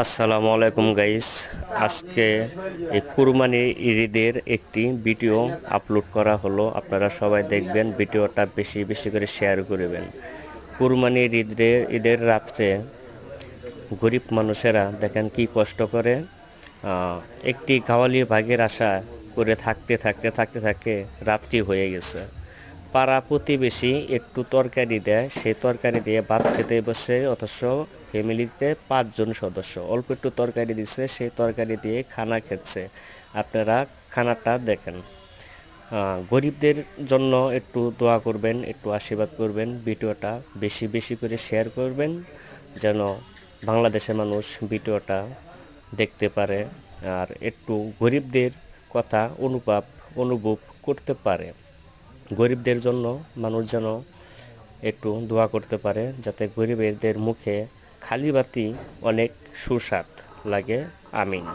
আসসালামু আলাইকুম গাইস। আজকে এই কুরবানি ঈদের একটি ভিডিও আপলোড করা হলো। আপনারা সবাই দেখবেন, ভিডিওটা বেশি বেশি করে শেয়ার করবেন। কুরবানির ঈদের রাত্রে গরিব মানুষেরা দেখেন কি কষ্ট করে। একটি গাওয়ালি ভাগের আশা করে থাকতে থাকতে থাকতে থাকতে রাত্রি হয়ে গেছে। পাড়া প্রতিবেশী একটু তরকারি দেয়, সেই তরকারি দিয়ে ভাত খেতে বসে, অথচ ফ্যামিলিতে 5 জন সদস্য, অল্প একটু তরকারি দিচ্ছে, সেই তরকারি দিয়ে খানা খেচ্ছে। আপনারা খানাটা দেখেন। গরিবদের জন্য একটু দোয়া করবেন, একটু আশীর্বাদ করবেন, ভিডিওটা বেশি বেশি করে শেয়ার করবেন, যেন বাংলাদেশের মানুষ ভিডিওটা দেখতে পারে আর একটু গরিবদের কথা অনুভব করতে পারে। গরিবদের জন্য মানুষ যেন একটু দোয়া করতে পারে, যাতে গরিবদের মুখে খালি বাতি অনেক সুস্বাদ লাগে। আমিন।